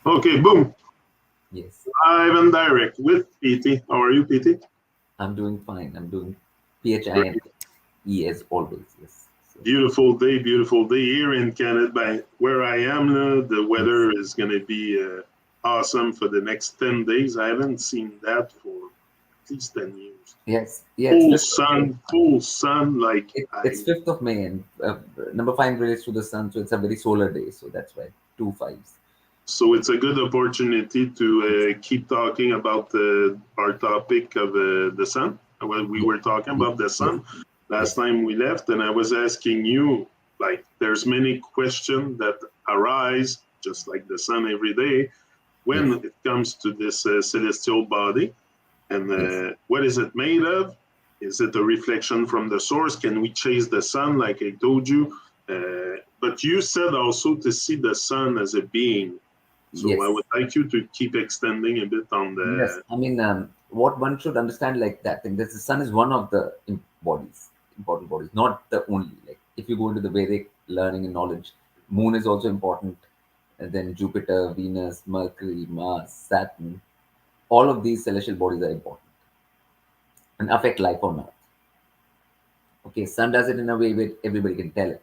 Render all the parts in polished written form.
Okay, boom. Yes, Live and direct with PT. How are you, PT? I'm doing fine. I'm doing Great. PHINE as always. Yes. So, Beautiful day here in Canada. By where I am, the yes, weather is going to be awesome for the next 10 days. I haven't seen that for at least 10 years. yes, yeah. It's fifth of May. Full sun. Like It's I, 5th of May, and number five relates to the sun, so it's a very solar day. So that's why two fives. so So it's a good opportunity to keep talking about our topic of the sun. Well, we yes, were talking yes, about the yes, sun last yes, time we left, and I was asking you, like, there's many questions that arise, just like the sun every day, when yes, it comes to this celestial body. And yes, what is it made of? Is it a reflection from the source? Can we chase the sun, like I told you? But you said also to see the sun as a being. So I yes. would like you to keep extending a bit on Yes, the. I mean, what one should understand like that thing that the sun is one of the bodies, important bodies, not the only. Like if you go into the Vedic learning and knowledge, moon is also important, and then Jupiter, Venus, Mercury, Mars, Saturn, all of these celestial bodies are important and affect life on Earth. Okay, sun does it in a way where everybody can tell it.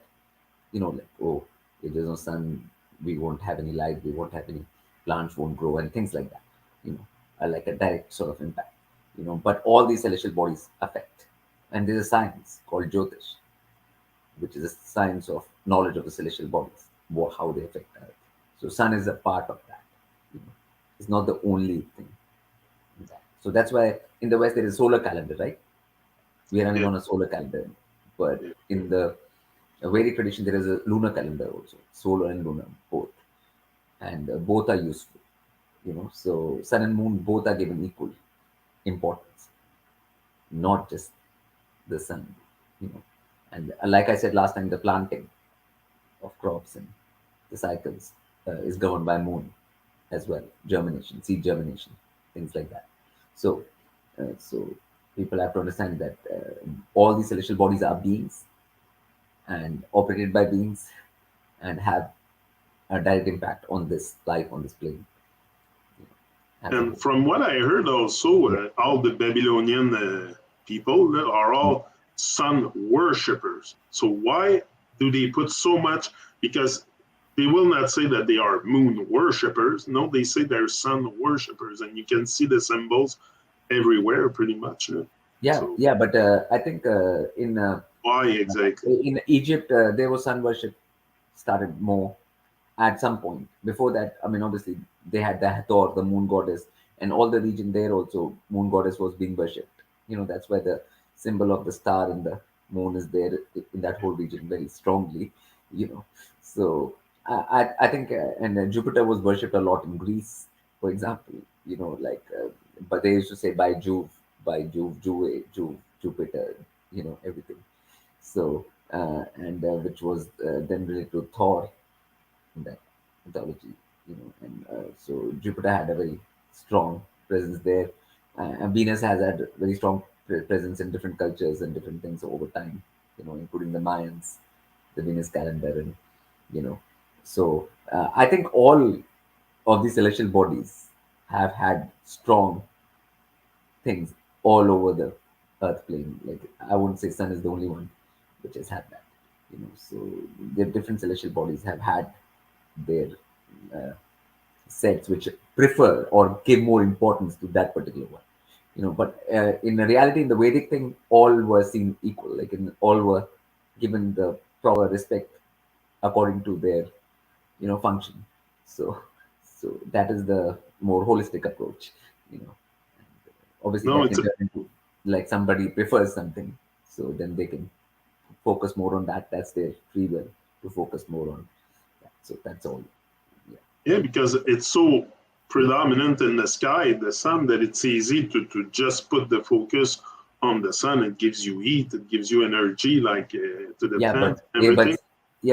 Like oh, if there's no sun, we won't have any life, we won't have any plants, won't grow, and things like that. Like a direct sort of impact. But all these celestial bodies affect, and there's a science called Jyotish, which is a science of knowledge of the celestial bodies, how they affect Earth. So sun is a part of that. It's not the only thing in that. So that's why in the West there is solar calendar, right? We are running Yeah, on a solar calendar, but yeah. in the Vedic tradition there is a lunar calendar also, solar and lunar both, and both are useful. So sun and moon both are given equal importance, not just the sun. You know, and like I said last time, the planting of crops and the cycles is governed by moon as well, germination, seed germination, things like that. So people have to understand that all these celestial bodies are beings and operated by beings and have a direct impact on this life on this plane, as a And whole. from what I heard also, Yeah. all the Babylonian people are Mm. all sun worshippers. So why do they put so much? Because they will not say that they are moon worshippers. No, they say they're sun worshippers, and you can see the symbols everywhere, pretty much. Yeah, So yeah, but I think why exactly? in Egypt there was sun worship started more at some point. Before that, I mean, obviously they had the Hathor, the moon goddess, and all the region there also moon goddess was being worshipped. That's why the symbol of the star and the moon is there in that whole region very strongly. You know, so I think and Jupiter was worshipped a lot in Greece, for example. But they used to say by Jove, Jupiter. Everything. So and which was then related to Thor in that mythology, and so Jupiter had a very strong presence there, and Venus has had very strong presence in different cultures and different things over time, including the Mayans, the Venus calendar, and you know, so I think all of these celestial bodies have had strong things all over the Earth plane. Like I wouldn't say Sun is the only one which has had that. So the different celestial bodies have had their uh, sets which prefer or give more importance to that particular one. But in reality, in the Vedic thing, all were seen equal. Like all were given the proper respect according to their function. So that is the more holistic approach. You know, Obviously No, that it's can turn into like somebody prefers something, so then they can focus more on that. That's their free will to focus more on that. So that's all. Yeah. yeah, because it's so predominant in the sky, the sun, that it's easy to just put the focus on the sun. It gives you heat, it gives you energy, like to the Yeah, plant, yeah, everything. but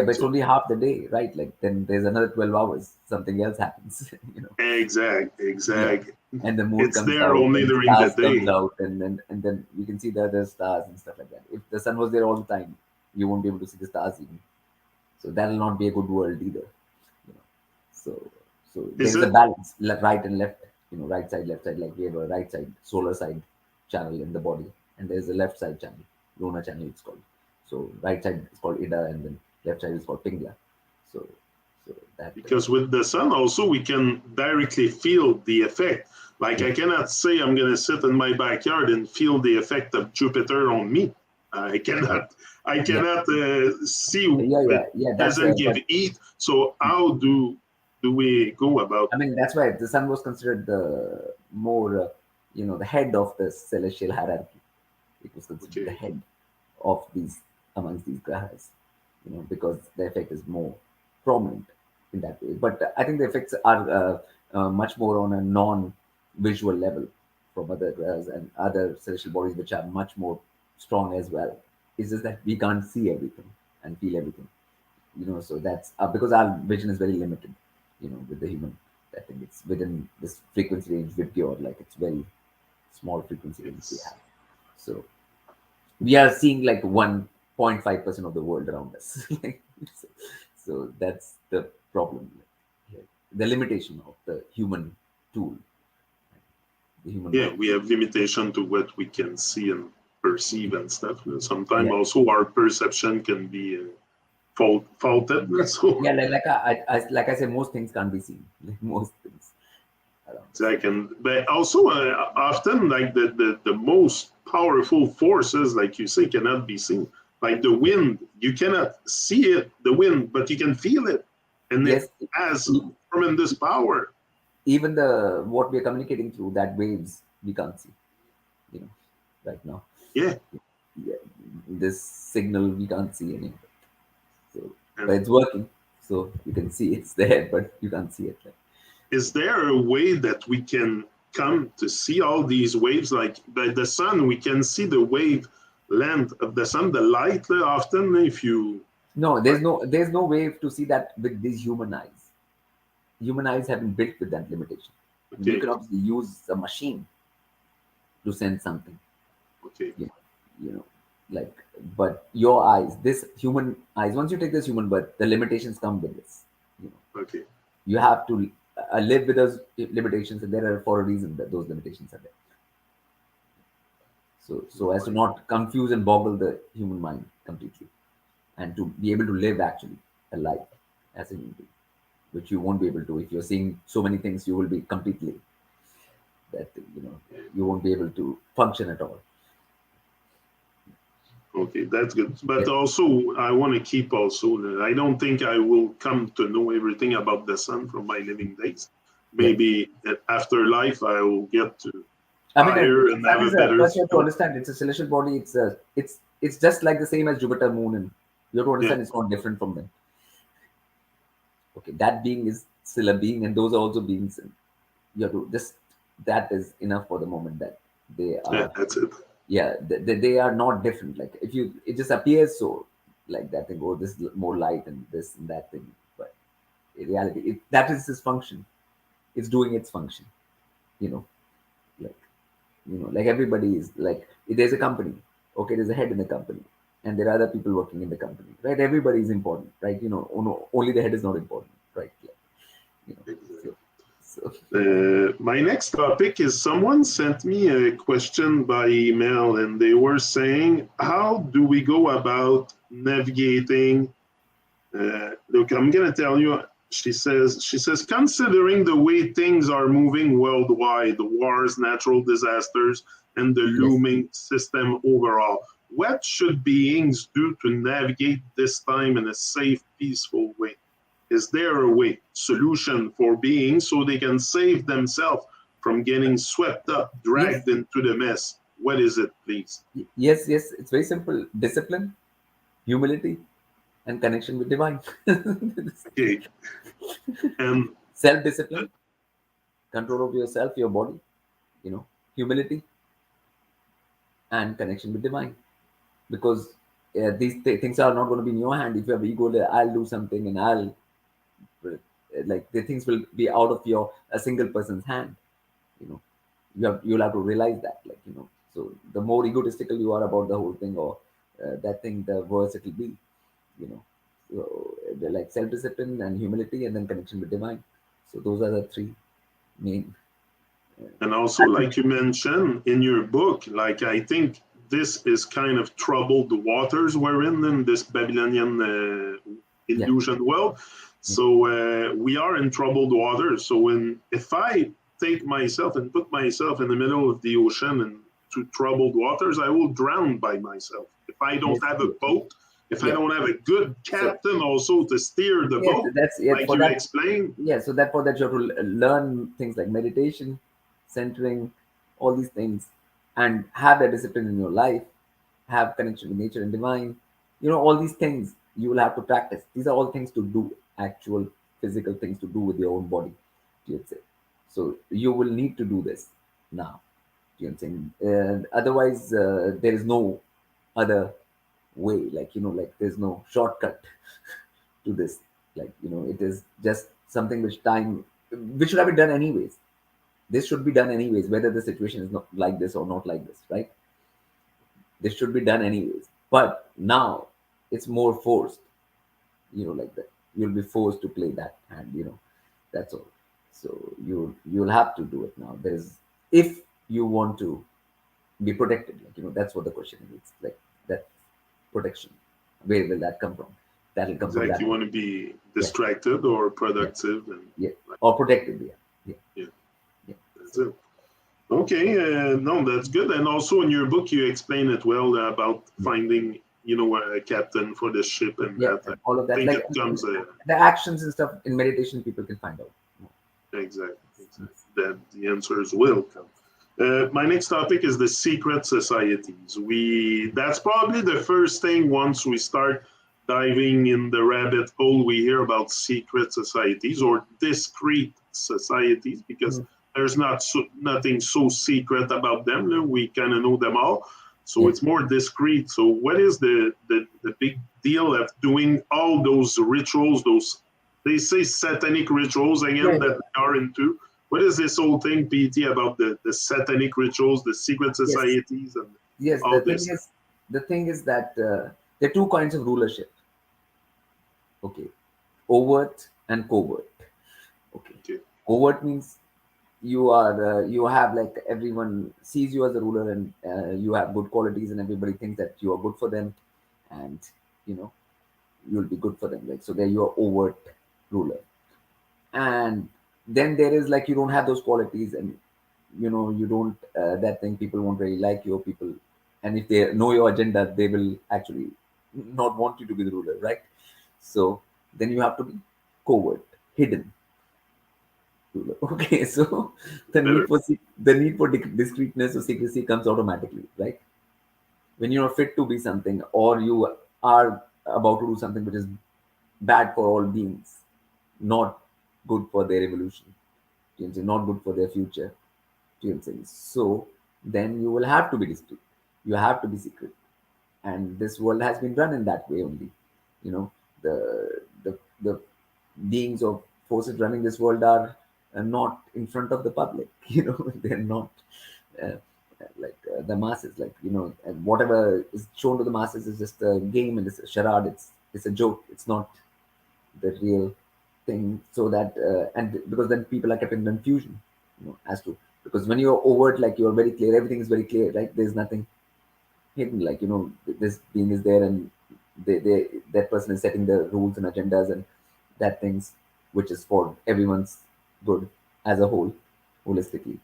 it's So only half the day, right? Like then there's another 12 hours, something else happens. Yeah. exact. And the moon It's comes there out only and during the stars comes day. out, and then you can see the other stars and stuff like that. If the sun was there all the time, you won't be able to see the stars even. So that'll not be a good world either. You know. So So there Is is a it? balance, right and left, right side, left side. Like we have a right side, solar side channel in the body, and there's a left side channel, lunar channel it's called. So right side is called Ida, and then left side is called Pingla. So, so that, Because with the sun also we can directly feel the effect. Like yeah, I cannot say I'm going to sit in my backyard and feel the effect of Jupiter on me. I cannot. I yeah, cannot see it yeah. That's doesn't give but heat. So how do we go about? I mean, that's why the sun was considered the more, the head of the celestial hierarchy. It was considered the Okay. head of these amongst these grahas, because the effect is more prominent in that way. But I think the effects are much more on a non-visual level from other grahas and other celestial bodies, which are much more strong as well. It's just that we can't see everything and feel everything, so that's because our vision is very limited, with the human. I think it's within this frequency range with pure, like it's very small frequency range we It's have. So we are seeing like 1.5% of the world around us. so, so that's the problem here. The limitation of the human tool, the human yeah, mind. we have limitation to what we can see and perceive and stuff. Sometimes Yeah. also our perception can be faulted. So Yeah, like I say, most things can't be seen. Like most things around us. second, but also often like the most powerful forces, like you say, cannot be seen. Like the wind, you cannot see it, the wind, but you can feel it, and it Yes, has e- tremendous power. even the what we're communicating through, that waves we can't see, you know, right now. Yeah, Yeah, this signal we can't see anymore. So, but and it's working. So you can see it's there, but you can't see it. Like, is there a way that we can come to see all these waves? Like by the sun, we can see the wave length of the sun, the light. Often, if you no, like, there's no way to see that with these human eyes. Human eyes have been built with that limitation. I mean, you okay, can obviously use a machine to send something, okay, you know, you know, like, but your eyes, this human eyes, once you take this human birth, the limitations come with this. You know, okay, you have to live with those limitations, and there are for a reason that those limitations are there. So as to not confuse and boggle the human mind completely, and to be able to live actually a life as a human being, which you won't be able to if you're seeing so many things. You will be completely that you won't be able to function at all. okay, that's good. But Yeah, also, I want to keep also. I don't think I will come to know everything about the sun from my living days. yeah. Maybe after life, I will get to I mean, higher the and sun have a is a better first you have to skill. understand it's a celestial body. It's just like the same as Jupiter, Moon, and you have to Yeah, understand it's not different from them. Okay, that being is still a being, and those are also beings. And you have to just that is enough for the moment that they yeah, are. that's it. Yeah, they are not different. Like if you, it just appears so, like that thing. Oh, this is more light and this and that thing, but in reality, that is its function. It's doing its function. You know, like like everybody is like there's a company. Okay, there's a head in the company, and there are other people working in the company, right? Everybody is important, right? Oh, no, only the head is not important, right? Like, you know, so, so My next topic is someone sent me a question by email and they were saying, how do we go about navigating? Look, I'm going to tell you, she says, considering the way things are moving worldwide, the wars, natural disasters, and the yes, looming system overall, what should beings do to navigate this time in a safe, peaceful way? Is there a way, solution for beings so they can save themselves from getting swept up, yes, dragged into the mess? What is it, please? yes, yes. It's very simple: discipline, humility, and connection with divine. Okay. And Self-discipline, control of yourself, your body, humility, and connection with divine. Because these things are not going to be in your hand. If you have ego, like, I'll do something and I'll like the things will be out of your a single person's hand. You know, you'll have to realize that, like So the more egotistical you are about the whole thing or that thing, the worse it will be. You know, so like self-discipline and humility, and then connection with divine. So those are the three main. And also, like you mentioned in your book, like I think this is kind of troubled waters we're in this Babylonian Yeah, illusion world. yeah, So we are in troubled waters. So if I take myself and put myself in the middle of the ocean and to troubled waters, I will drown by myself. If I don't have a basically, boat, if I yeah. don't have a good So captain also to steer the yes, boat, that's it like for you that. explained, Yeah, so that for that you have to learn things like meditation, centering, all these things, and have that discipline in your life, have connection with nature and divine. All these things you will have to practice. These are all things to do, actual physical things to do with your own body, you'd say. So you will need to do this now. You know what I'm saying? Otherwise, there is no other way. Like there's no shortcut to this. It is just something which should have been done anyways. This should be done anyways, whether the situation is not like this or not like this, right? This should be done anyways. But now it's more forced, like that. You'll be forced to play that hand, that's all. So you'll have to do it now. There's If you want to be protected, that's what the question is. Like that protection. Where will that come from? That'll come from exactly, that. you want to be Yeah, distracted or yeah, productive and yeah. like, Or protected, yeah. Yeah. yeah, Yeah. that's it. Okay, no, that's good. And also in your book, you explain it well about Yeah. finding, a captain for the ship and Yeah, that. I and all of that. think Like it comes the actions and stuff in meditation, people can find out. exactly, exactly. That the answers will come. My next topic is the secret societies. That's probably the first thing once we start diving in the rabbit hole. We hear about secret societies or discrete societies because Mm. there's nothing so secret about them. No, we kind of know them all. So Yeah. it's more discreet. So what is the big deal of doing all those rituals, those they say satanic rituals Yeah, again yeah. that we are into? What is this whole thing, PT, about the satanic rituals, the secret Yes. societies, and Yes. all this? The thing is that there are two kinds of rulership. Okay, overt and covert. Okay, Okay, overt means you have, like, everyone sees you as a ruler, and you have good qualities, and everybody thinks that you are good for them, and you know you'll be good for them. Like, so they're your overt ruler. And then there is, like, you don't have those qualities, and you don't that thing, people won't really like you, or people, and if they know your agenda, they will actually not want you to be the ruler, right? So then you have to be covert, hidden ruler. Okay, so better. the need for discreetness or secrecy comes automatically, right? When you're fit to be something, or you are about to do something which is bad for all beings, not good for their evolution, you know, not good for their future, you know. So then you will have to be discreet, you have to be secret, and this world has been run in that way only. you know the beings or forces running this world are not in front of the public. They're not uh, the masses, and whatever is shown to the masses is just a game, and it's a charade, it's a joke, it's not the real thing. So that and because then people are kept in confusion, as to, because when you're overt, like, you're very clear, everything is very clear, right? There's nothing hidden, like, this being is there, and that person is setting the rules and agendas and that things, which is for everyone's good as a whole, holistically,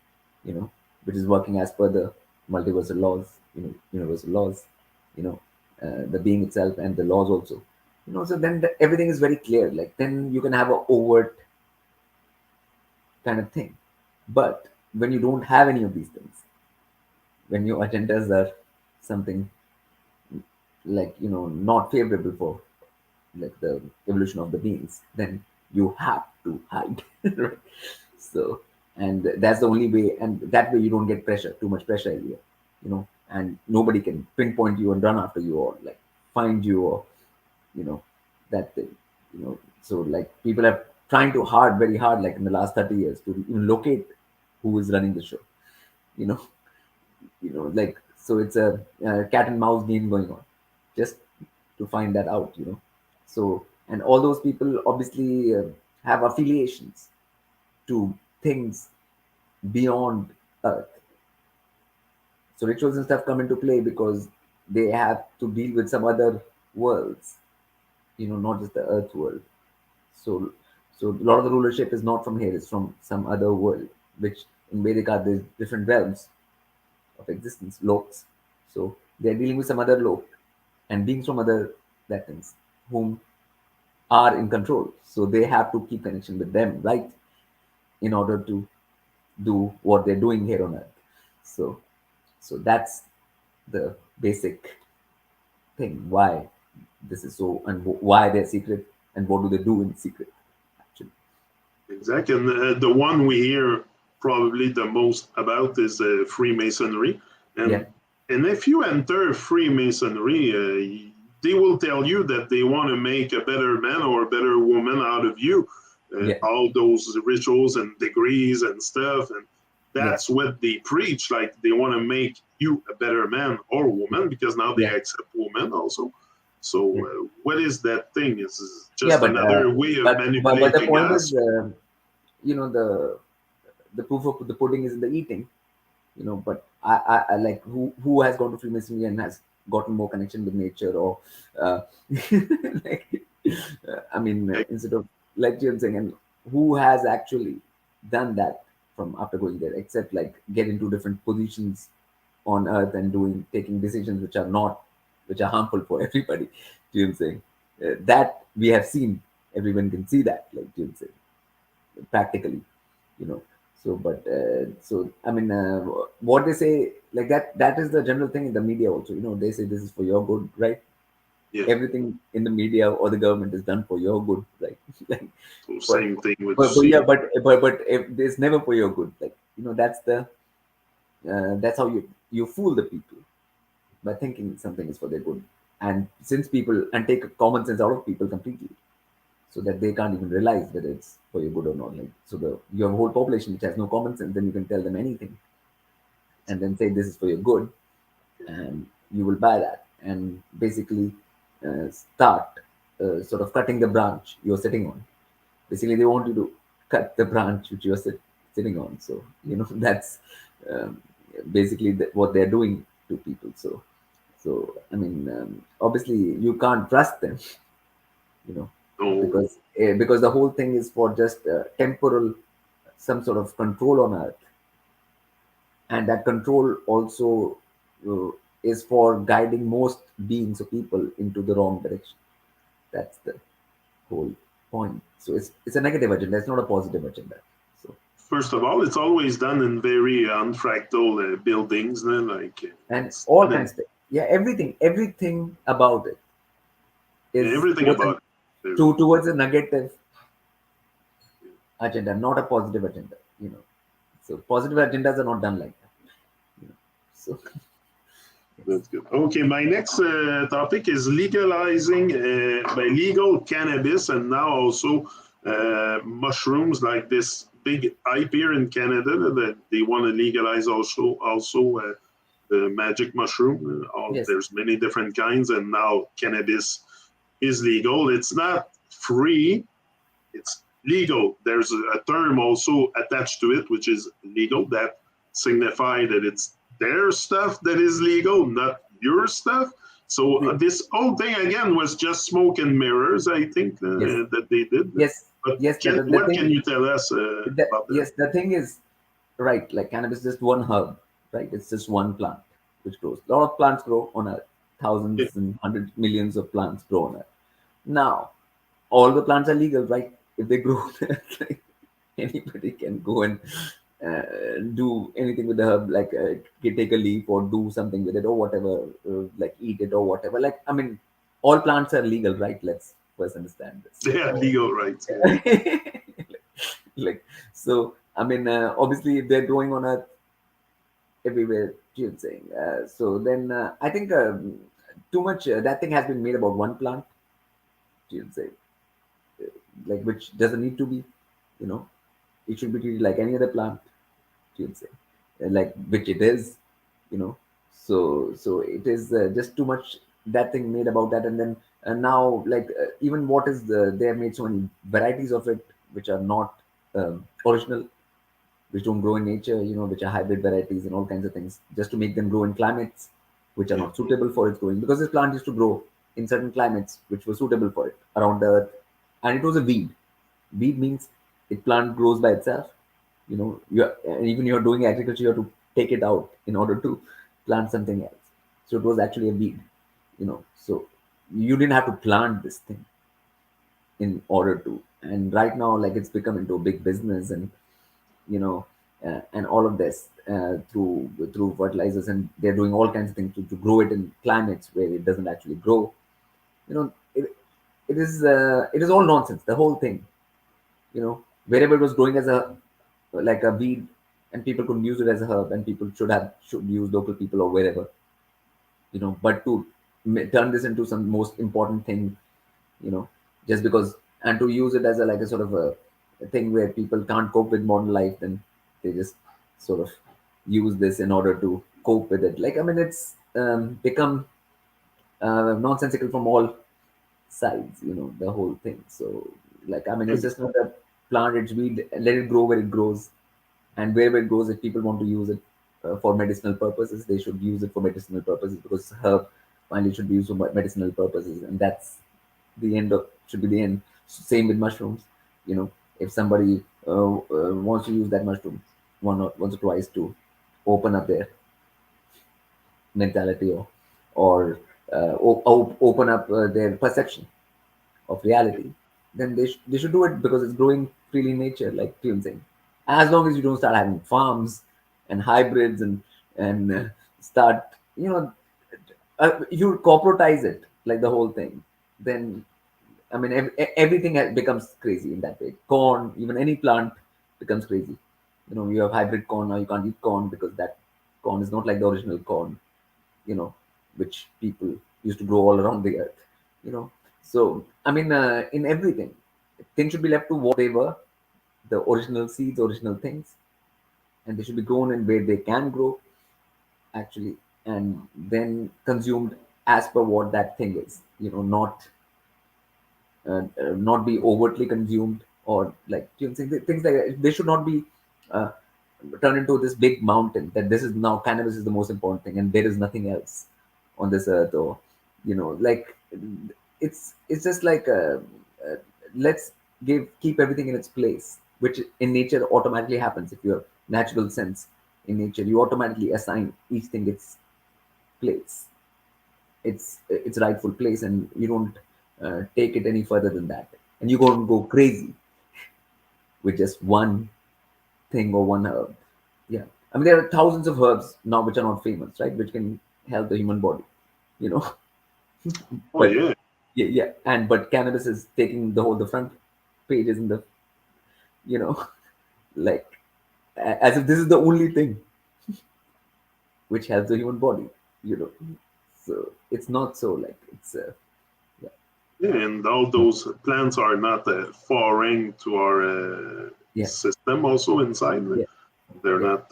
you know which is working as per the multiversal laws, universal laws, the being itself and the laws also, so then everything is very clear, like, then you can have a overt kind of thing. But when you don't have any of these things, when your agendas are something, like, not favorable for, like, the evolution of the beings, then you have to hide. Right? So, and that's the only way, and that way you don't get pressure, too much pressure here, and nobody can pinpoint you and run after you, or, like, find you, or, you know that thing, so, like, people are trying to hard very hard, like, in the last 30 years, to even locate who is running the show, you know like, so it's a cat and mouse game going on, just to find that out. So, and all those people obviously have affiliations, to things beyond Earth. So rituals and stuff come into play because they have to deal with some other worlds, not just the Earth world. So, so a lot of the rulership is not from here; it's from some other world, which in Vedic art there's different realms of existence, loks. So they're dealing with some other lok and beings from other that things whom are in control. So they have to keep connection with them, right, in order to do what they're doing here on Earth. So, so that's the basic thing. Why this is so, and why they're secret, and what do they do in secret, actually. Exactly. And the one we hear probably the most about is Freemasonry. Yeah, And if you enter Freemasonry, they will tell you that they want to make a better man or a better woman out of you. yeah, All those rituals and degrees and stuff. And yeah, that's what they preach. Like they want to make you a better man or woman because now they yeah, accept women also. So, yeah. what is that thing? It's Yeah, just another way of but the manipulating point is, us. the proof of the pudding is in the eating. But I like who has gone to Freemasonry and has gotten more connection with nature, or like, I mean, instead of, like you're saying, and who has actually done that from after going there, except like get into different positions on Earth and taking decisions which are harmful for everybody. Do you know what I'm saying? That we have seen, everyone can see that, like you say, practically, you know. So I mean, what they say, like that is the general thing in the media also. They say this is for your good, right? Yeah. Everything in the media or the government is done for your good, like, like So but same thing with but yeah, C. but if it's never for your good, like, that's how you fool the people by thinking something is for their good. And since people, and take common sense out of people completely, so that they can't even realize whether it's for your good or not. Like, so you have a whole population which has no common sense, then you can tell them anything and then say this is for your good, and you will buy that, and basically start sort of cutting the branch you're sitting on. Basically, they want you to cut the branch which you're sitting on. So that's um, basically what they're doing to people. So I mean, obviously you can't trust them, you know No, because the whole thing is for just temporal, some sort of control on Earth, and that control also uh, is for guiding most beings or people into the wrong direction. That's the whole point. So it's a negative agenda, it's not a positive agenda. So, first of all, it's always done in very unfractal buildings. Like and it's all done kinds of, yeah, everything about it in is everything about it. towards a negative agenda, not a positive agenda. So positive agendas are not done like that. So That's good. Okay, my next topic is legalizing by legal cannabis and now also mushrooms, like this big hype here in Canada that they want to legalize also the magic mushroom. yes, There's many different kinds, and now cannabis is legal. It's not free; it's legal. There's a term also attached to it, which is legal, that signify that it's their stuff that is legal, not your stuff. So this whole thing again was just smoke and mirrors, I think, yes, that they did. yes, But yes. The what can thing, you tell us about that? yes, the thing is, right, like cannabis is just one herb, right? It's just one plant which grows. A lot of plants grow on Earth. Yeah, Thousands and hundreds millions of plants grow on Earth. Now, all the plants are legal, right? If they grow, like, anybody can go and do anything with the herb, like take a leaf or do something with it or whatever, like eat it or whatever. Like, I mean, all plants are legal, right? Let's first understand this. they have legal rights. Yeah. Like, so I mean, obviously if they're growing on Earth everywhere, you're saying, so then I think too much that thing has been made about one plant, you'd say, like, which doesn't need to be, you know it should be treated like any other plant, you'd say, like, which it is, you know so it is just too much that thing made about that. And then now, like, even what is they have made so many varieties of it which are not original, which don't grow in nature, which are hybrid varieties and all kinds of things, just to make them grow in climates which are Yeah. not suitable for its growing, because this plant used to grow in certain climates which were suitable for it around the earth, and it was a weed. Weed means it plant grows by itself. Even you're doing agriculture, you have to take it out in order to plant something else. So it was actually a weed. So you didn't have to plant this thing in order to. And right now, like, it's become into a big business, and and all of this through fertilizers, and they're doing all kinds of things to grow it in climates where it doesn't actually grow. It is all nonsense, the whole thing. Wherever it was growing as a like a weed, and people could use it as a herb, and people should use, local people or wherever, but to turn this into some most important thing, you know just because, and to use it as a like a sort of a thing where people can't cope with modern life, then they just sort of use this in order to cope with it. Like, I mean, it's become nonsensical from all sides, the whole thing. So, like, I mean, it's just not a plant, it's weed, let it grow where it grows. And wherever it grows, if people want to use it for medicinal purposes, they should use it for medicinal purposes, because herb finally should be used for medicinal purposes. And that's should be the end. Same with mushrooms. If somebody wants to use that mushroom once or twice to open up their mentality, or open up their perception of reality, then they should do it, because it's growing freely in nature, like you're saying. As long as you don't start having farms and hybrids, and start, you corporatize it, like the whole thing, then, I mean, everything becomes crazy in that way. Corn, even any plant, becomes crazy. You have hybrid corn, now you can't eat corn, because that corn is not like the original corn, you know, which people used to grow all around the earth. So, I mean, in everything, things should be left to what they were, the original seeds, original things, and they should be grown in where they can grow, actually, and then consumed as per what that thing is. Not be overtly consumed, or like, things like that. They should not be uh, turned into this big mountain, that this is now cannabis is the most important thing and there is nothing else on this earth. Or like, it's just like, let's keep everything in its place, which in nature automatically happens. If you have natural sense in nature, you automatically assign each thing its place, its rightful place, and you don't take it any further than that, and you go crazy with just one thing or one herb. Yeah, I mean, there are thousands of herbs now which are not famous, right, which can help the human body, you know Oh but yeah. yeah, and but cannabis is taking the front pages in the, you know like, as if this is the only thing which helps the human body, you know so it's not so, like, it's yeah. Yeah, and all those plants are not foreign to our Yeah, system. Also inside, yeah, they're yeah, not.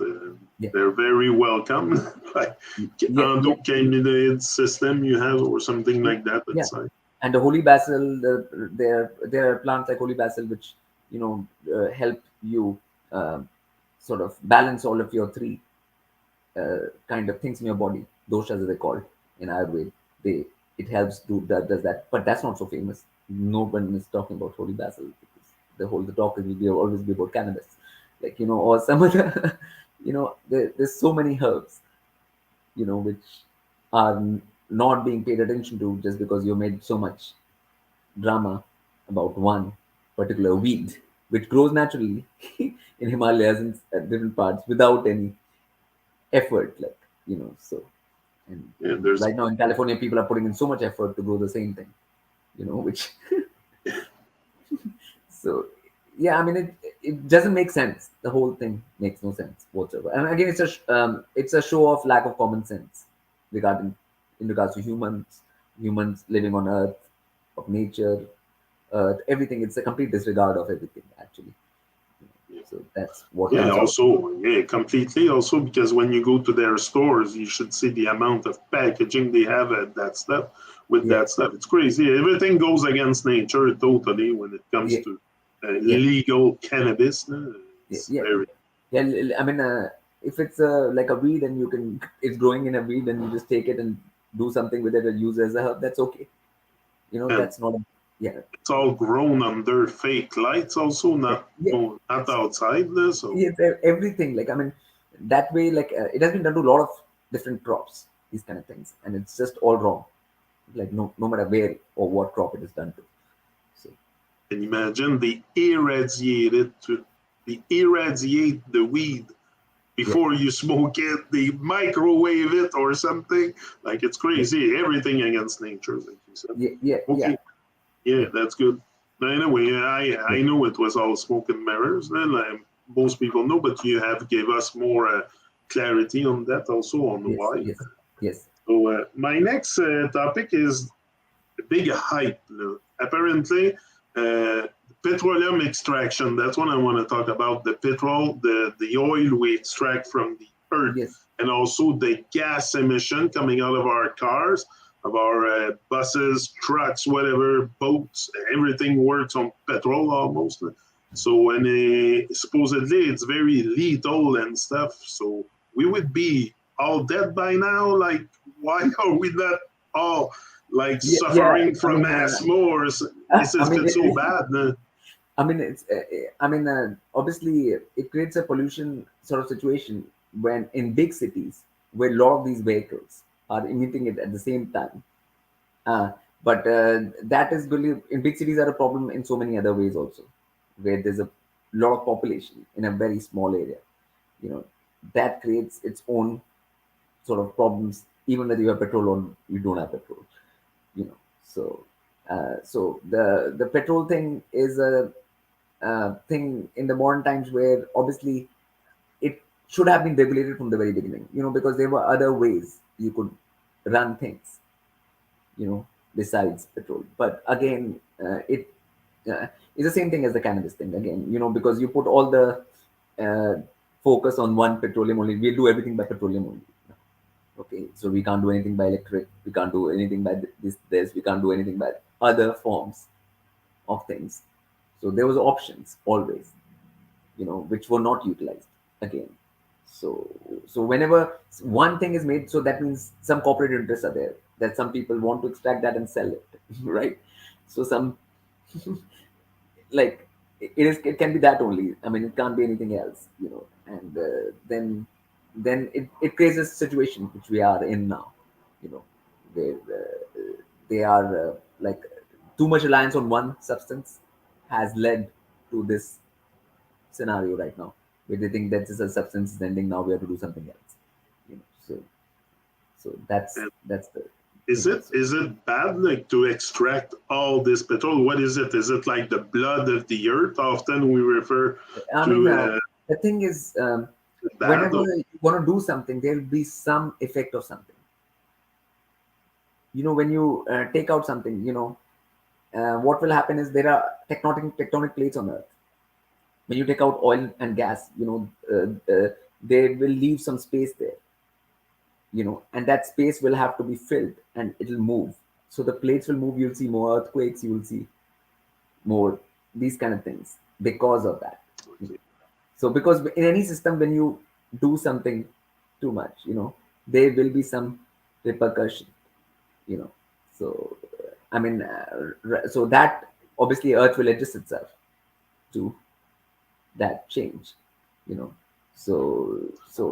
yeah, They're very welcome. Like yeah, yeah, endocannabinoid system you have, or something yeah, like that yeah. inside. And the holy basil, there are plants like holy basil which, help you sort of balance all of your three kind of things in your body. Doshas, as they called in Ayurveda. They It helps do that, does that, but that's not so famous. No one is talking about holy basil, because the talk will be always be about cannabis, like, or some other, there's so many herbs, which are not being paid attention to, just because you made so much drama about one particular weed, which grows naturally in Himalayas and at different parts without any effort, like, so. And Yeah, there's right now in California, people are putting in so much effort to grow the same thing, which, so, yeah, I mean, it doesn't make sense. The whole thing makes no sense whatsoever. And again, it's a show of lack of common sense in regards to humans living on Earth, of nature, Earth, everything. It's a complete disregard of everything, actually. So that's what Yeah, comes out. also, yeah, completely. Also, because when you go to their stores, you should see the amount of packaging they have at that stuff with Yeah, that stuff. It's crazy. Everything goes against nature totally when it comes yeah, to Yeah, legal cannabis. yeah, It's yeah, very yeah. I mean, if it's like a weed and you can, it's growing in a weed and you just take it and do something with it and use it as a herb, that's okay. and That's not, yeah, it's all grown under fake lights. Also, yeah, not yeah. no, not outside. So Yes, everything. Like, I mean, that way, like, it has been done to a lot of different crops, these kind of things, and it's just all wrong. Like, no matter where or what crop it is done to. So, can you imagine they irradiate the weed yeah, before you smoke it, they microwave it or something. Like it's yeah, crazy. Everything against nature, like you said. yeah, yeah, yeah, Okay, yeah, yeah, that's good. Anyway, I yeah. know it was all smoke and mirrors. Then most people know, but you have gave us more clarity on that also on Yes, why. yes, yes, So my next topic is a big hype. Apparently, petroleum extraction. That's what I want to talk about. The petrol, the oil we extract from the earth, yes, and also the gas emission coming out of our cars, of our buses, trucks, whatever, boats. Everything works on petrol almost. So, and supposedly it's very lethal and stuff. So we would be all dead by now. Like, why are we not all like yeah, yeah. suffering I from mean, asthma? Or I is mean, it so bad? I mean, I mean, obviously, it creates a pollution sort of situation when in big cities where a lot of these vehicles are emitting it at the same time. Uh, but that is really in big cities are a problem in so many other ways also, where there's a lot of population in a very small area. You know, that creates its own sort of problems, even whether you have petrol or you don't have petrol. So so the petrol thing is a thing in the modern times where obviously it should have been regulated from the very beginning, because there were other ways you could run things, besides petrol. But again, it is the same thing as the cannabis thing again, because you put all the uh, focus on one petroleum only. We'll do everything by petroleum only. Okay, so we can't do anything by electric. We can't do anything by this. We can't do anything by other forms of things. So there was options always, which were not utilized again. So whenever one thing is made, so that means some corporate interests are there, that some people want to extract that and sell it, right? So some like it can be that only. I mean, it can't be anything else, and then it creates a situation which we are in now, where they are like too much reliance on one substance has led to this scenario right now, where they think that this is a substance is ending, now we have to do something else, so that's the Is thing it also. is it bad like to extract all this petrol? What is it? Is it like the blood of the earth? Often we refer I mean, to the thing is, that. whenever you want to do something, there will be some effect of something. When you take out something, what will happen is there are tectonic plates on Earth. When you take out oil and gas, they will leave some space there, and that space will have to be filled and it'll move. So the plates will move. You'll see more earthquakes. You will see more these kind of things because of that. So because in any system, when you do something too much, there will be some repercussion, you know. So I mean, so that obviously Earth will adjust itself to that change, you know. So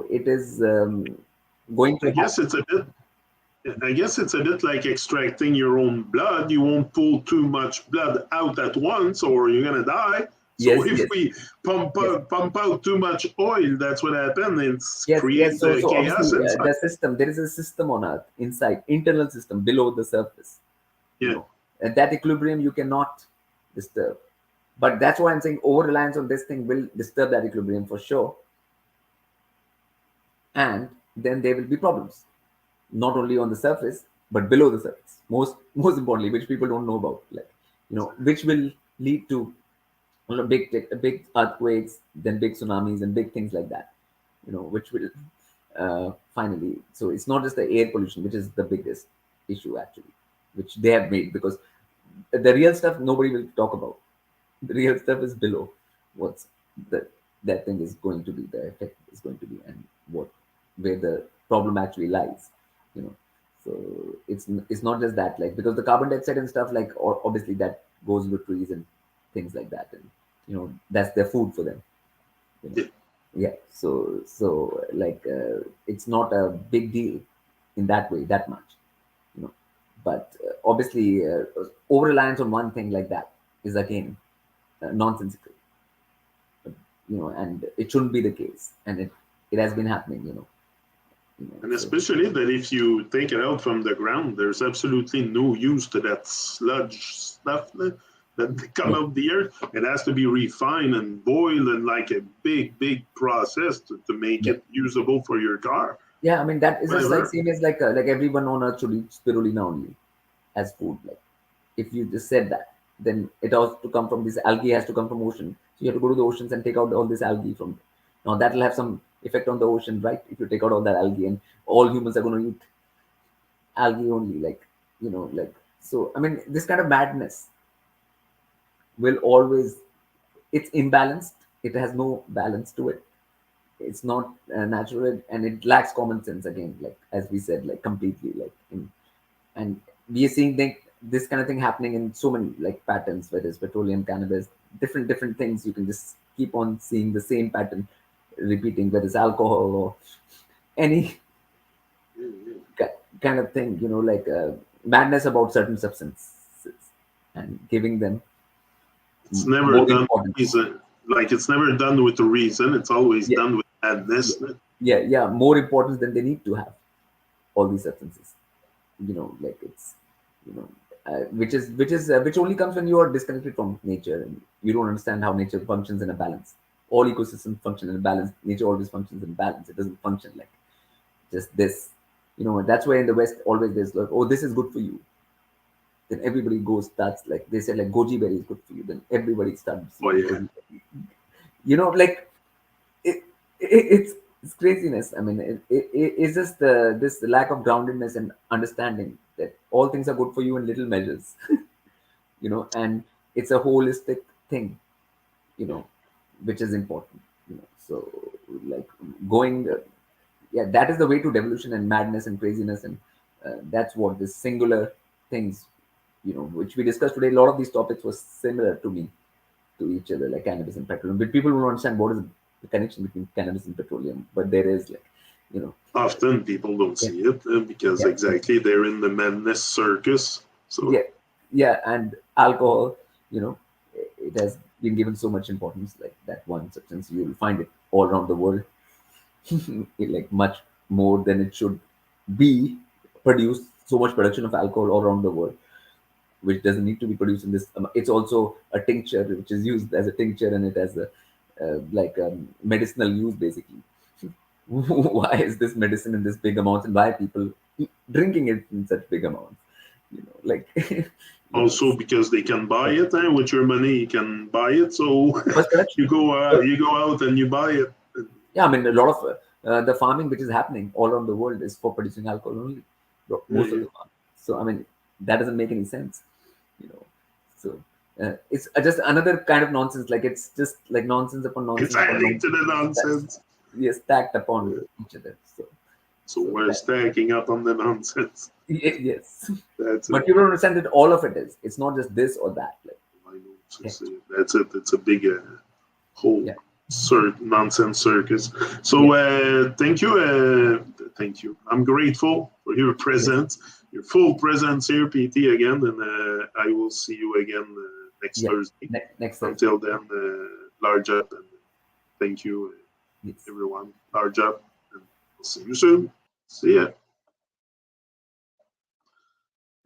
it is going to I happen. guess it's a bit. I guess it's a bit like extracting your own blood. You won't pull too much blood out at once, or you're gonna die. So Yes, if yes, we yes. pump out too much oil, that's what happens. It's Yes, yes. create So obviously, chaos inside. the system, there is a system on Earth inside, internal system below the surface. Yeah, And that equilibrium you cannot disturb. But that's why I'm saying over reliance on this thing will disturb that equilibrium for sure. And then there will be problems, not only on the surface but below the surface. Most importantly, which people don't know about, like which will lead to big earthquakes, then big tsunamis and big things like that. Which will finally. So it's not just the air pollution, which is the biggest issue actually, which they have made, because the real stuff nobody will talk about. The real stuff is below. What's the that thing is going to be, the effect is going to be, and what where the problem actually lies. You know, so it's not just that, like, because the carbon dioxide and stuff, like, obviously that goes into trees and things like that, and that's their food for them. You know, Yeah. yeah. So like it's not a big deal in that way that much. You know, but obviously over reliance on one thing like that is again nonsensical. And it shouldn't be the case, and it has been happening. And So especially that if you take it out from the ground, there's absolutely no use to that sludge stuff that come yeah, out the earth. It has to be refined and boiled in like a big process to make yeah, it usable for your car. yeah. I mean, that is just like Whatever. same as like everyone on earth should eat spirulina only as food. Like, if you just said that, then it has to come from this algae, has to come from ocean. So you have to go to the oceans and take out all this algae from. Now that will have some effect on the ocean, right? If you take out all that algae, and all humans are going to eat algae only, like so. I mean, this kind of madness will always, it's imbalanced. It has no balance to it. It's not natural, and it lacks common sense again, like as we said, like completely, and we are seeing this kind of thing happening in so many like patterns, whether it's petroleum, cannabis, different things. You can just keep on seeing the same pattern repeating, whether it's alcohol or any kind of thing, like madness about certain substances and giving them It's never more done importance. reason. Like it's never done with a reason. It's always Yeah, done with madness. yeah, more importance than they need to have all these substances. Like it's, you know, which only comes when you are disconnected from nature and you don't understand how nature functions in a balance. All ecosystems function in a balance. Nature always functions in balance. It doesn't function like just this. That's why in the West always there's like, oh, this is good for you. Then everybody goes, that's like they said, like goji berry is good for you. Then everybody starts Oh eating yeah. goji berry. Like it's craziness. I mean, it's just this lack of groundedness and understanding that all things are good for you in little measures. And it's a holistic thing. You know, which is important. So like going, yeah, that is the way to devolution and madness and craziness, and that's what this singular things, which we discussed today. A lot of these topics was similar to me, to each other, like cannabis and petroleum. But people don't understand what is the connection between cannabis and petroleum. But there is, like, you know, Often people don't yeah, see it because yeah, exactly they're in the madness circus. So yeah, yeah, and alcohol, it has been given so much importance, like that one substance. You will find it all around the world, like much more than it should be produced. So much production of alcohol all around the world, which doesn't need to be produced in this. It's also a tincture, which is used as a tincture, and it has a like medicinal use basically. Why is this medicine in this big amounts, and why are people drinking it in such big amounts? Like also because they can buy it, and with your money you can buy it. So first production. you go out and you buy it. Yeah, I mean, a lot of the farming which is happening all around the world is for producing alcohol only. Yeah, Most of yeah. the farm. So I mean, that doesn't make any sense. you know. So it's just another kind of nonsense. Like it's just like nonsense upon It's nonsense upon adding to nonsense. the That's nonsense. stacked upon each other. So So so we're that stacking up on the nonsense. yes. That's it. But you don't understand that all of it is. It's not just this or that. Like I know. yeah, That's it. It's a big whole yeah, nonsense circus. yeah, So thank you. Thank you. I'm grateful for your yes, presence, your full presence here, PT, again. And I will see you again next yeah. Thursday. Next Thursday. Until then, large up. And thank you, Yes. everyone. Large up. And I'll see you soon. See ya.